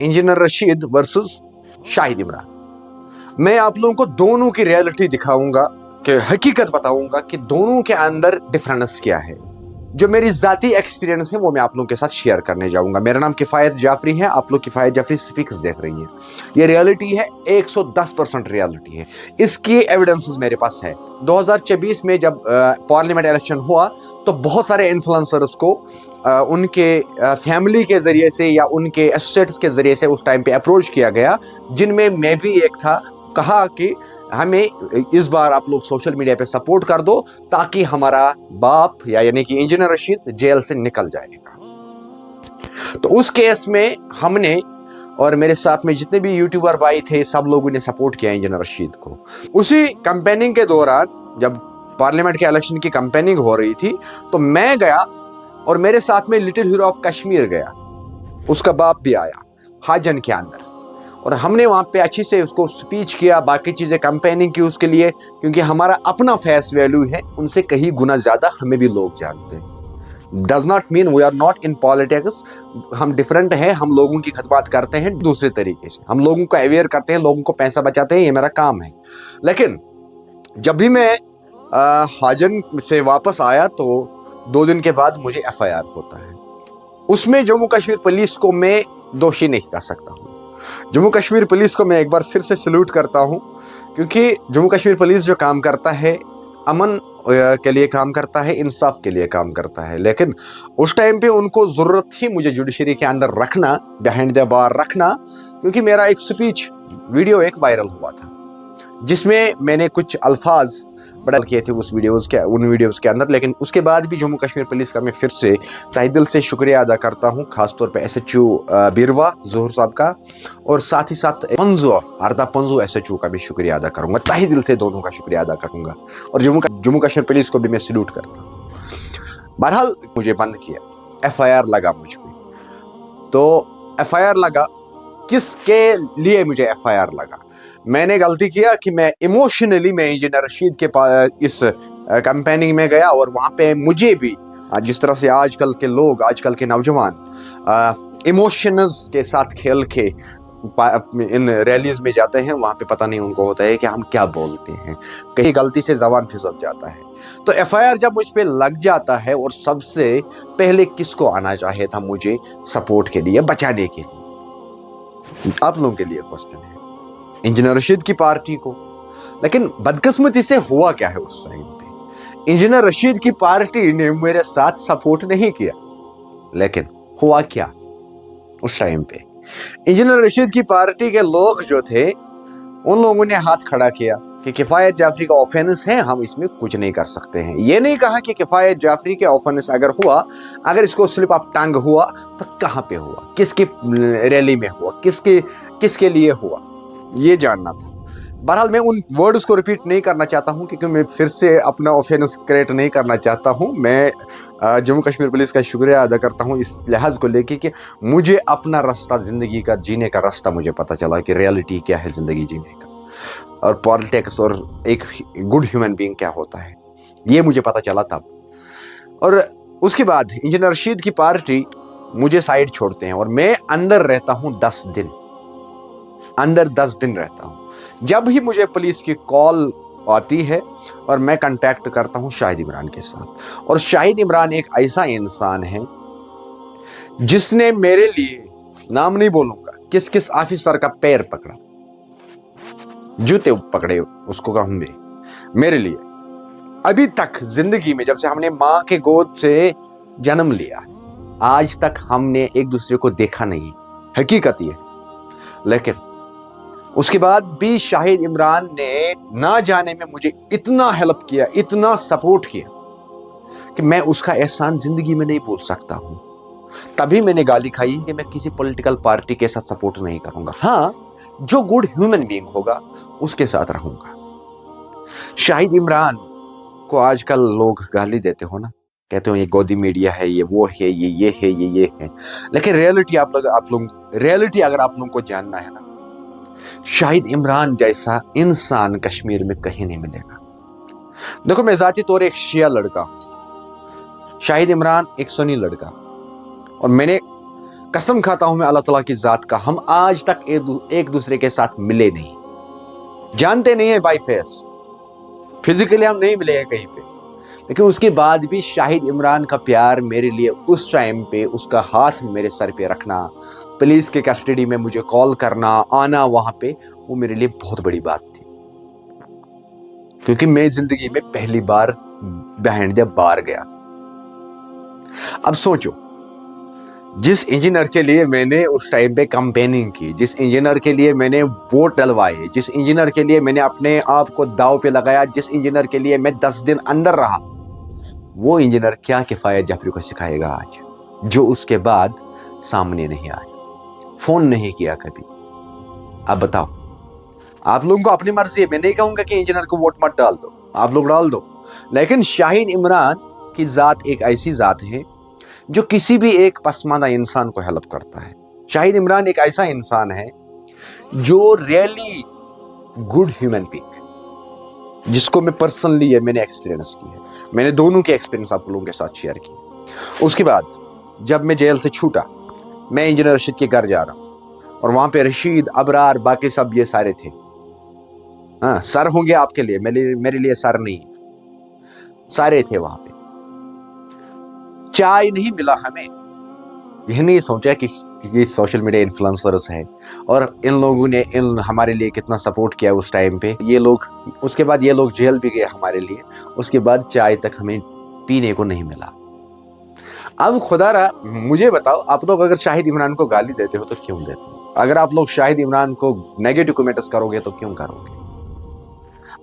Engineer Rashid versus Shahid Imran. मैं आप लोगों को दोनों की रियलिटी दिखाऊंगा, कि हकीकत बताऊंगा कि दोनों के अंदर डिफरेंस क्या है। जो मेरी जाती एक्सपीरियंस है वो मैं आप लोगों के साथ शेयर करने जाऊंगा। मेरा नाम किफायत जाफरी है, आप लोग किफायत जाफरी स्पीक्स देख रही हैं। ये रियलिटी है, 110% रियलिटी है। इसकी एविडेंसेस मेरे पास है। 2024 में जब पार्लियामेंट इलेक्शन हुआ तो बहुत सारे इन्फ्लुएंसर्स को उनके फैमिली के जरिए से या उनके एसोसिएट्स के जरिए से उस टाइम पे अप्रोच किया गया, जिनमें मैं भी एक था। कहा कि हमें इस बार आप लोग सोशल मीडिया पे सपोर्ट कर दो ताकि हमारा बाप यानी कि इंजीनियर रशीद जेल से निकल जाएगा। तो उस केस में हमने और मेरे साथ में जितने भी यूट्यूबर भाई थे, सब लोगों ने सपोर्ट किया इंजीनियर रशीद को। उसी कैंपेनिंग के दौरान जब पार्लियामेंट के इलेक्शन की कैंपेनिंग हो रही थी तो मैं गया और मेरे साथ में लिटिल हीरो ऑफ कश्मीर गया, उसका बाप भी आया हाजन के अंदर, और हमने वहाँ पे अच्छी से उसको स्पीच किया, बाकी चीज़ें कैंपेनिंग की उसके लिए, क्योंकि हमारा अपना फेस वैल्यू है, उनसे कहीं गुना ज़्यादा हमें भी लोग जानते हैं। Does not mean we are not in politics, हम डिफरेंट हैं, हम लोगों की खदमत करते हैं दूसरे तरीके से, हम लोगों को अवेयर करते हैं, लोगों को पैसा बचाते हैं, ये मेरा काम है। लेकिन जब भी मैं हाजन से वापस आया तो 2 दिन के बाद मुझे FIR होता है। उसमें जम्मू कश्मीर पुलिस को मैं दोषी नहीं कर सकता हूँ। जम्मू कश्मीर पुलिस को मैं एक बार फिर से सल्यूट करता हूं, क्योंकि जम्मू कश्मीर पुलिस जो काम करता है अमन के लिए काम करता है, इंसाफ के लिए काम करता है। लेकिन उस टाइम पे उनको जरूरत थी मुझे जुडिशरी के अंदर रखना, बिहाइंड द बार रखना, क्योंकि मेरा एक स्पीच वीडियो एक वायरल हुआ था जिसमें मैंने कुछ अल्फाज बदल किए थे उन वीडियोस के अंदर। लेकिन उसके बाद भी जम्मू कश्मीर पुलिस का मैं फिर से तहे दिल से शुक्रिया अदा करता हूँ, खासतौर पे SHO बीरवा जोहर साहब का, और साथ ही साथ अर्धा पंजो SHO का भी शुक्रिया अदा करूंगा, तहे दिल से दोनों का शुक्रिया अदा करूंगा। और जम्मू कश्मीर पुलिस को भी मैं सल्यूट करता हूँ। बहरहाल मुझे बंद किया, FIR लगा मुझ पर। तो FIR लगा, किसके लिए मुझे FIR लगा? मैंने गलती किया कि मैं इमोशनली मैं इंजीनियर रशीद के पास इस कैंपेनिंग में गया, और वहाँ पे मुझे भी जिस तरह से आजकल के लोग, आजकल के नौजवान इमोशंस के साथ खेल के इन रैलीज में जाते हैं, वहाँ पे पता नहीं उनको होता है कि हम क्या बोलते हैं, कहीं गलती से जबान फिसल जाता है। तो FIR जब मुझ पे लग जाता है, और सबसे पहले किसको आना चाहिए था मुझे सपोर्ट के लिए, बचाने के लिए? आप लोगों के लिए क्वेश्चन है, इंजीनियर रशीद की पार्टी को। लेकिन बदकिस्मती से हुआ क्या है उस टाइम पे, इंजीनियर रशीद की पार्टी ने मेरे साथ सपोर्ट नहीं किया। लेकिन हुआ क्या उस टाइम पे, इंजीनियर रशीद की पार्टी के लोग जो थे उन लोगों ने हाथ खड़ा किया कि किफायत जाफरी का ऑफेंस है, हम इसमें कुछ नहीं कर सकते हैं। ये नहीं कहा कि किफायत जाफरी के ऑफेंस अगर हुआ, अगर इसको स्लिप ऑफ टंग हुआ तो कहाँ पे हुआ, किसकी रैली में हुआ, किसके लिए हुआ, ये जानना था। बहरहाल मैं उन वर्ड्स को रिपीट नहीं करना चाहता हूं, क्योंकि मैं फिर से अपना ऑफेंस क्रिएट नहीं करना चाहता हूं। मैं जम्मू कश्मीर पुलिस का शुक्रिया अदा करता हूं इस लिहाज को लेके कि मुझे अपना रास्ता, जिंदगी का जीने का रास्ता मुझे पता चला कि रियलिटी क्या है जिंदगी जीने का, और पॉलिटिक्स और एक गुड ह्यूमन बीइंग क्या होता है, ये मुझे पता चला तब। और उसके बाद इंजीनियर रशीद की पार्टी मुझे साइड छोड़ते हैं, और मैं अंदर रहता हूं 10 दिन, अंदर 10 दिन रहता हूं। जब ही मुझे पुलिस की कॉल आती है और मैं कांटेक्ट करता हूं शाहिद इमरान के साथ, और शाहिद इमरान एक ऐसा इंसान है जिसने मेरे लिए, नाम नहीं बोलूंगा, किस किस ऑफिसर का पैर पकड़ा, जूते पकड़े उसको कहूंगे, मेरे लिए। अभी तक जिंदगी में, जब से हमने माँ के गोद से जन्म लिया, आज तक हमने एक दूसरे को देखा नहीं, हकीकत ये। लेकिन उसके बाद भी शाहिद इमरान ने ना जाने में मुझे इतना हेल्प किया, इतना सपोर्ट किया कि मैं उसका एहसान जिंदगी में नहीं भूल सकता हूं। तभी मैंने गाली खाई कि मैं किसी पॉलिटिकल पार्टी के साथ सपोर्ट नहीं करूंगा, हाँ जो गुड ह्यूमन बीइंग होगा उसके साथ रहूंगा। शाहिद इमरान को आजकल लोग गाली देते हो ना, कहते हो ये गोदी मीडिया है, ये वो है, ये है, ये है। लेकिन रियलिटी रियलिटी अगर आप लोगों को जानना है ना, शाहिद इमरान जैसा इंसान कश्मीर में कहीं नहीं मिलेगा। देखो मैं जाती तौर एक शिया लड़का हूं, शाहिद इमरान एक सुन्नी लड़का, और मैंने कसम खाता हूं मैं अल्लाह ताला की जात का, हम आज तक एक दूसरे के साथ मिले नहीं, जानते नहीं है बाय फेस, फिजिकली हम नहीं मिले हैं कहीं पे, लेकिन उसके बाद भी शाहिद इमरान का प्यार मेरे लिए उस टाइम पे, उसका हाथ मेरे सर पे रखना, पुलिस के कस्टडी में मुझे कॉल करना, आना वहां पे, वो मेरे लिए बहुत बड़ी बात थी, क्योंकि मैं जिंदगी में पहली बार बिहाइंड द बार गया। अब सोचो, जिस इंजीनियर के लिए मैंने उस टाइम पे कैंपेनिंग की, जिस इंजीनियर के लिए मैंने वोट डलवाए, जिस इंजीनियर के लिए मैंने अपने आप को दाव पे लगाया, जिस इंजीनियर के लिए मैं 10 दिन अंदर रहा, वो इंजीनियर क्या किफायत जाफरी को सिखाएगा आज, जो उसके बाद सामने नहीं आया, फोन नहीं किया कभी। अब बताओ, आप लोगों को अपनी मर्जी है, मैं नहीं कहूंगा कि इंजीनियर को वोट मत डाल दो, आप लोग डाल दो, लेकिन शाहिद इमरान की जात एक ऐसी जात है जो किसी भी एक पसमानदा इंसान को हेल्प करता है। शाहिद इमरान एक ऐसा इंसान है जो रियली गुड ह्यूमन बीइंग, जिसको मैं पर्सनली मैंने एक्सपीरियंस की है, मैंने दोनों के एक्सपीरियंस आप लोगों के साथ शेयर किए। उसके बाद जब मैं जेल से छूटा, मैं इंजीनियर रशीद के घर जा रहा हूँ, और वहां पे रशीद, अबरार, बाकी सब ये सारे थे। हाँ, सर होंगे आपके लिए, मेरे लिए सर नहीं, सारे थे वहां पे। चाय नहीं मिला हमें, यह नहीं सोचा कि ये सोशल मीडिया इन्फ्लुएंसर्स हैं और इन लोगों ने हमारे लिए कितना सपोर्ट किया उस टाइम पे, ये लोग, उसके बाद ये लोग जेल भी गए हमारे लिए, उसके बाद चाय तक हमें पीने को नहीं मिला। अब खुदारा मुझे बताओ, आप लोग अगर शाहिद इमरान को गाली देते हो तो क्यों देते हो? अगर आप लोग शाहिद इमरान को नेगेटिव कमेंट्स करोगे तो क्यों करोगे?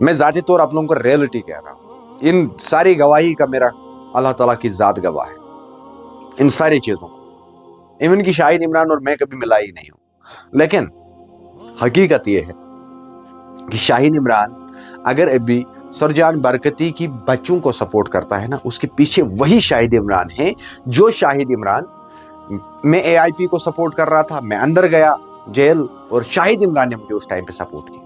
मैं जाती तौर आप लोगों को रियलिटी कह रहा हूं, इन सारी गवाही का मेरा अल्लाह ताला की जात गवाह है इन सारी चीजों को। इवन की शाहिद इमरान और मैं कभी मिला ही नहीं हूं, लेकिन हकीकत यह है कि शाहिद इमरान अगर अभी सरजान बरकती की बच्चों को सपोर्ट करता है ना, उसके पीछे वही शाहिद इमरान है जो शाहिद इमरान, मैं AIP को सपोर्ट कर रहा था, मैं अंदर गया जेल और शाहिद इमरान ने मुझे उस टाइम पे सपोर्ट किया।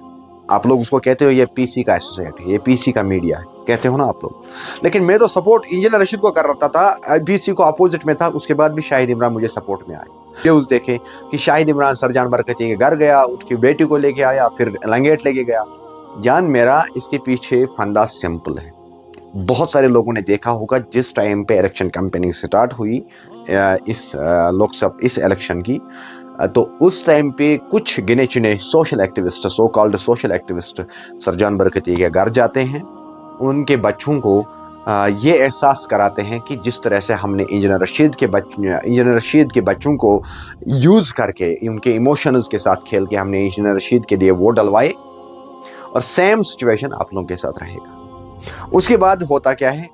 आप लोग उसको कहते हो ये PC का एसोसिएट है, ये PC का मीडिया है, कहते हो ना आप लोग, लेकिन मैं तो सपोर्ट इंजीनियर रशीद को कर रहा था, PC को अपोजिट में था, उसके बाद भी शाहिद इमरान मुझे सपोर्ट में आए। न्यूज़ देखे कि शाहिद इमरान सरजान बरकती के घर गया, उसकी बेटी को लेके आया, फिर लंगेट लेके गया। जान मेरा, इसके पीछे फंदा सिंपल है। बहुत सारे लोगों ने देखा होगा जिस टाइम पे इलेक्शन कैंपेनिंग स्टार्ट हुई इस लोकसभा इस इलेक्शन की, तो उस टाइम पे कुछ गिने चुने social activist, so called social activist Sarjan Barkati के घर जाते हैं, उनके बच्चों को ये एहसास कराते हैं कि जिस तरह से हमने इंजीनियर रशीद के बच्चों को यूज़ करके, उनके इमोशंस के साथ खेल के हमने इंजीनियर रशीद के लिए वोट डलवाए, और सेम सिचुएशन आप लोगों के साथ रहेगा। उसके बाद होता क्या है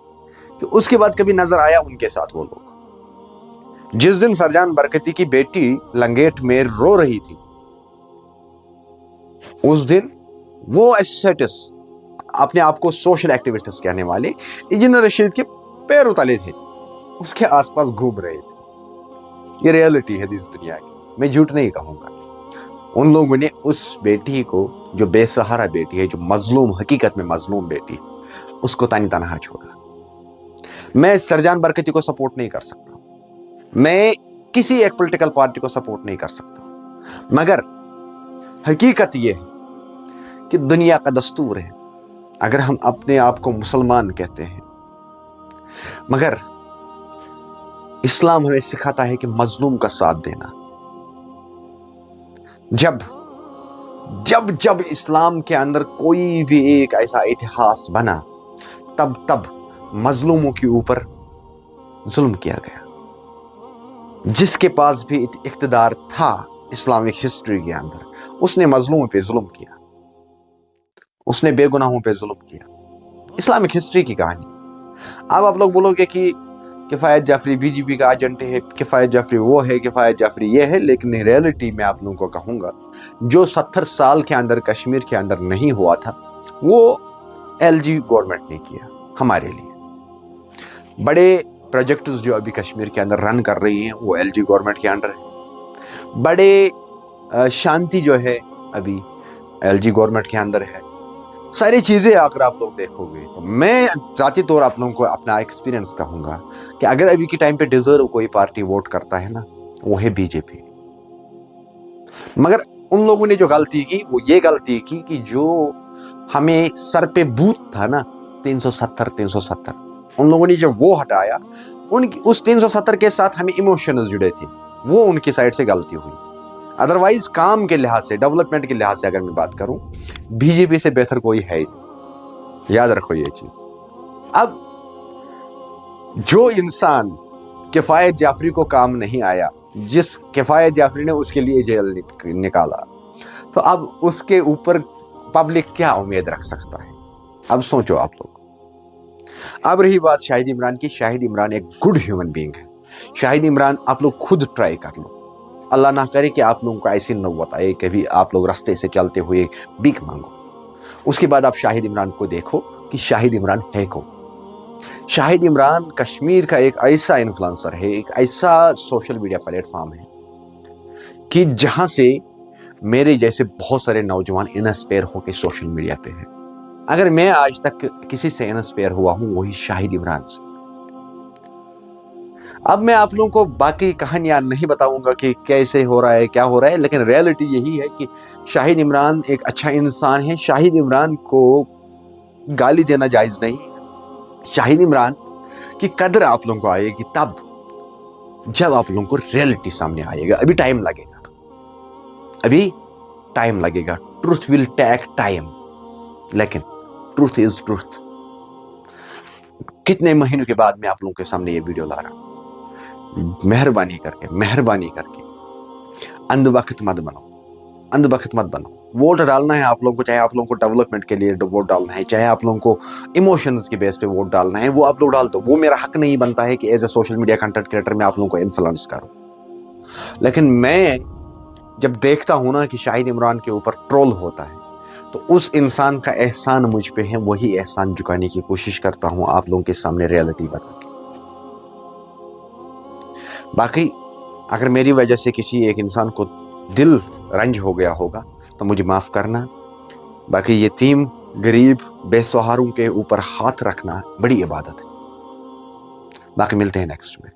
कि उसके बाद कभी नजर आया उनके साथ वो लोग, जिस दिन सरजान बरकती की बेटी लंगेट में रो रही थी, उस दिन वो एसोसिएट्स, अपने आप को सोशल एक्टिविस्ट कहने वाले, इंजीनियर रशीद के पैरों तले थे, उसके आसपास घूम रहे थे। ये रियलिटी है इस दुनिया की, मैं झूठ नहीं कहूंगा। उन लोगों ने उस बेटी को, जो बेसहारा बेटी है, जो मजलूम, हकीकत में मजलूम बेटी, उसको तानी तनहा छोड़ा। मैं सरजान बरकती को सपोर्ट नहीं कर सकता, मैं किसी एक पॉलिटिकल पार्टी को सपोर्ट नहीं कर सकता, मगर हकीकत यह है कि दुनिया का दस्तूर है, अगर हम अपने आप को मुसलमान कहते हैं, मगर इस्लाम हमें सिखाता है कि मजलूम का साथ देना। जब इस्लाम के अंदर कोई भी एक ऐसा इतिहास बना, तब मजलूमों के ऊपर जुल्म किया गया। जिसके पास भी इख्तिदार था इस्लामिक हिस्ट्री के अंदर, उसने मजलूमों पे जुल्म किया, उसने बेगुनाहों पे जुल्म किया। इस्लामिक हिस्ट्री की कहानी। अब आप लोग बोलोगे कि किफायत जाफरी BJP का एजेंट है, किफायत जाफरी वो है, किफायत जाफरी ये है, लेकिन रियलिटी में आप लोगों को कहूँगा, जो 70 साल के अंदर कश्मीर के अंदर नहीं हुआ था, वो LG गवर्नमेंट ने किया हमारे लिए। बड़े प्रोजेक्ट्स जो अभी कश्मीर के अंदर रन कर रही हैं, वो LG गवर्नमेंट के अंडर है। बड़े शांति जो है अभी LG गवर्नमेंट के अंदर है। सारी चीज़ें अगर आप लोग देखोगे, तो मैं ज़ाती तौर आप लोगों को अपना एक्सपीरियंस कहूँगा कि अगर अभी के टाइम पे डिजर्व कोई पार्टी वोट करता है ना, वो है बीजेपी। मगर उन लोगों ने जो गलती की वो ये गलती की कि जो हमें सर पे बूथ था ना 370, उन लोगों ने जब वो हटाया, उनकी उस 370 के साथ हमें इमोशंस जुड़े थे, वो उनकी साइड से गलती हुई। अदरवाइज काम के लिहाज से, डेवलपमेंट के लिहाज से अगर मैं बात करूं, बीजेपी से बेहतर कोई है ही नहीं। याद रखो ये चीज। अब जो इंसान किफायत जाफरी को काम नहीं आया, जिस किफायत जाफरी ने उसके लिए जेल निकाला, तो अब उसके ऊपर पब्लिक क्या उम्मीद रख सकता है? अब सोचो आप लोग। अब रही बात शाहिद इमरान की। शाहिद इमरान एक गुड ह्यूमन बीइंग है। शाहिद इमरान आप लोग खुद ट्राई कर लो, अल्लाह ना करे कि आप लोगों को ऐसी नौबत आए कभी आप लोग रास्ते से चलते हुए भीख मांगो। उसके बाद आप शाहिद इमरान को देखो कि शाहिद इमरान है कौन। शाहिद इमरान कश्मीर का एक ऐसा इन्फ्लुएंसर है, एक ऐसा सोशल मीडिया प्लेटफॉर्म है कि जहां से मेरे जैसे बहुत सारे नौजवान इंस्पायर होकर सोशल मीडिया पे हैं। अगर मैं आज तक किसी से इंस्पायर हुआ हूं वही शाहिद इमरान से। अब मैं आप लोगों को बाकी कहानियां नहीं बताऊंगा कि कैसे हो रहा है, क्या हो रहा है, लेकिन रियलिटी यही है कि शाहिद इमरान एक अच्छा इंसान है। शाहिद इमरान को गाली देना जायज नहीं। शाहिद इमरान की कदर आप लोगों को आएगी तब जब आप लोगों को रियलिटी सामने आएगा। अभी टाइम लगेगा, अभी टाइम लगेगा। ट्रूथ विल टेक टाइम, लेकिन ट्रूथ इज ट्रूथ। कितने महीनों के बाद मैं आप लोगों के सामने ये वीडियो ला रहा हूं। मेहरबानी करके अंध वक्त मत बनो। वोट डालना है आप लोगों को, चाहे आप लोगों को डेवलपमेंट के लिए वोट डालना है, चाहे आप लोगों को इमोशंस के बेस पे वोट डालना है, वो आप लोग डाल दो। वो मेरा हक नहीं बनता है कि as a social media content creator मैं आप लोगों को इन्फ्लुएंस करूं। लेकिन मैं जब देखता हूं ना कि शाहिद इमरान के ऊपर ट्रोल होता है, तो उस इंसान का एहसान मुझ पे है, वही एहसान चुकाने की कोशिश करता हूं आप लोगों के सामने रियलिटी बता के। बाकी अगर मेरी वजह से किसी एक इंसान को दिल रंज हो गया होगा तो मुझे माफ करना। बाकी यतीम, गरीब, बेसहारों के ऊपर हाथ रखना बड़ी इबादत है। बाकी मिलते हैं नेक्स्ट में।